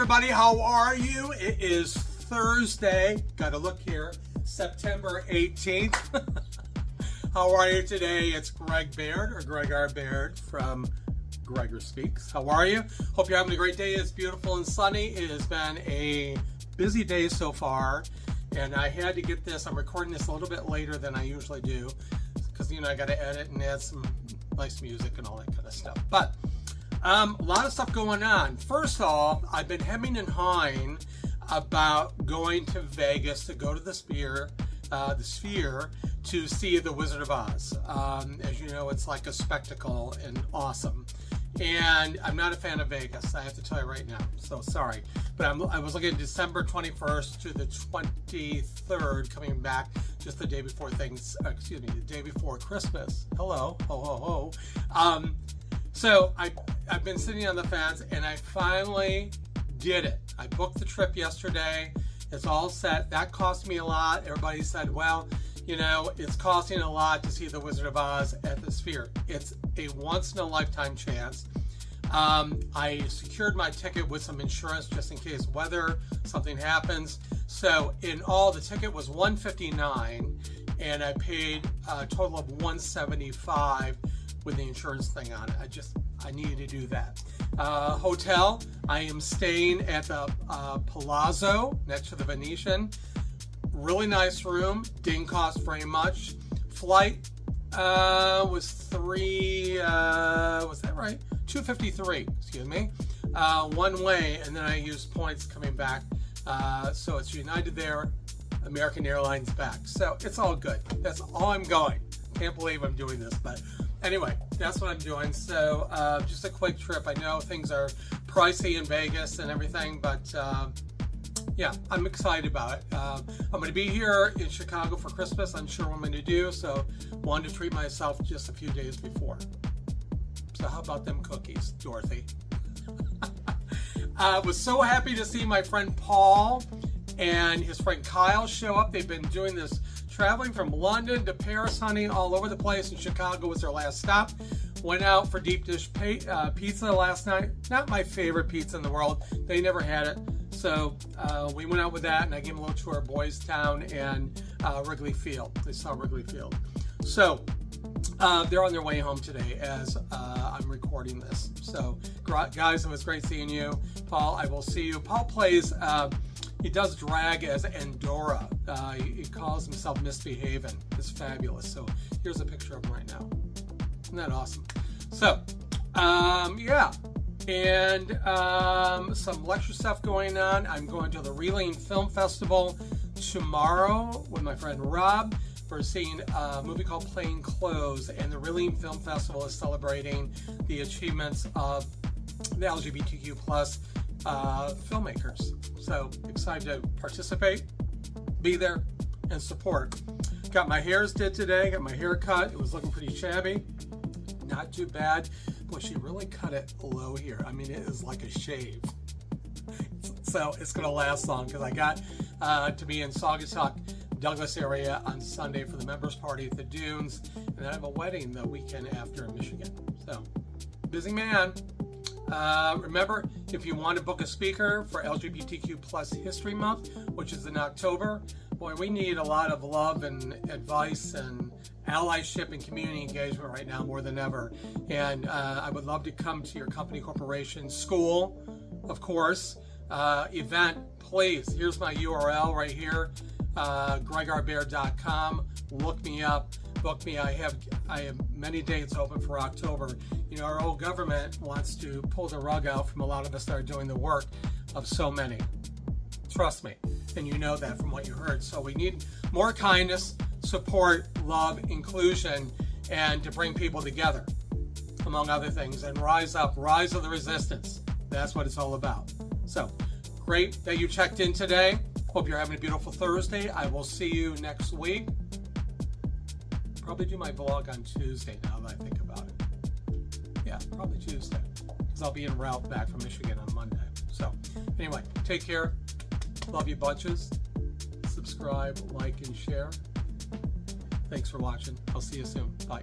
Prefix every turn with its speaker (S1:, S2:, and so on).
S1: everybody, how are you? It is Thursday. Got to look here. September 18th. How are you today? It's Greg Baird, or Greg R. Baird from Gregor Speaks. How are you? Hope you're having a great day. It's beautiful and sunny. It has been a busy day so far, and I had to get this. I'm recording this a little bit later than I usually do because, I got to edit and add some nice music and all that kind of stuff. But a lot of stuff going on. First off, I've been hemming and hawing about going to Vegas to go to the Sphere to see the Wizard of Oz. As you know, it's like a spectacle and awesome. And I'm not a fan of Vegas, I have to tell you right now. So sorry, but I was looking at December 21st to the 23rd, coming back just the day before the day before Christmas. Hello, ho ho ho. So I've been sitting on the fence, and I finally did it. I booked the trip yesterday. It's all set. That cost me a lot. Everybody said, well, it's costing a lot to see the Wizard of Oz at the Sphere. It's a once-in-a-lifetime chance. I secured my ticket with some insurance just in case something happens. So in all, the ticket was $159, and I paid a total of $175 with the insurance thing on it. I needed to do that. Hotel, I am staying at the Palazzo next to the Venetian. Really nice room, didn't cost very much. Flight was $253, excuse me, one way, and then I used points coming back. So it's United there, American Airlines back. So it's all good. That's all I'm going. Can't believe I'm doing this, but anyway, that's what I'm doing. So just a quick trip. I know things are pricey in Vegas and everything, but yeah, I'm excited about it. I'm going to be here in Chicago for Christmas. Unsure what I'm going to do, so wanted to treat myself just a few days before. So how about them cookies, Dorothy? I was so happy to see my friend Paul and his friend Kyle show up. They've been doing this traveling from London to Paris, honey, all over the place, and Chicago was their last stop. Went out for deep dish pizza last night. Not my favorite pizza in the world. They never had it. So we went out with that, and I gave them a little tour of Boys Town and Wrigley Field. They saw Wrigley Field. So they're on their way home today as I'm recording this. So guys, it was great seeing you. Paul, I will see you. Paul plays, he does drag as Andorra. He calls himself Misbehavin'. It's fabulous. So here's a picture of him right now. Isn't that awesome? So, yeah. And some lecture stuff going on. I'm going to the Reeling Film Festival tomorrow with my friend Rob. We're seeing a movie called Plain Clothes, and the Reeling Film Festival is celebrating the achievements of the LGBTQ+ filmmakers. So excited to participate, be there, and support. Got my hairs did today, got my hair cut. It was looking pretty shabby. Not too bad. Boy, she really cut it low here. I mean, it is like a shave. So it's going to last long because I got to be in Saugatuck, Douglas area on Sunday for the members party at the Dunes, and then I have a wedding the weekend after in Michigan. So, busy man. Remember, if you want to book a speaker for LGBTQ+ History Month, which is in October, boy, we need a lot of love and advice and allyship and community engagement right now more than ever. And I would love to come to your company, corporation, school, of course, event. Please, here's my URL right here, gregorbaird.com. Look me up, book me. I have many dates open for October. Our old government wants to pull the rug out from a lot of us that are doing the work of so many. Trust me, and you know that from what you heard. So we need more kindness, support, love, inclusion, and to bring people together, among other things, and rise up, rise of the resistance. That's what it's all about. So great that you checked in today. Hope you're having a beautiful Thursday. I will see you next week. Probably do my vlog on Tuesday now that I think about it. Yeah, probably Tuesday, because I'll be en route back from Michigan on Monday. So anyway, take care. Love you bunches. Subscribe, like, and share. Thanks for watching. I'll see you soon. Bye.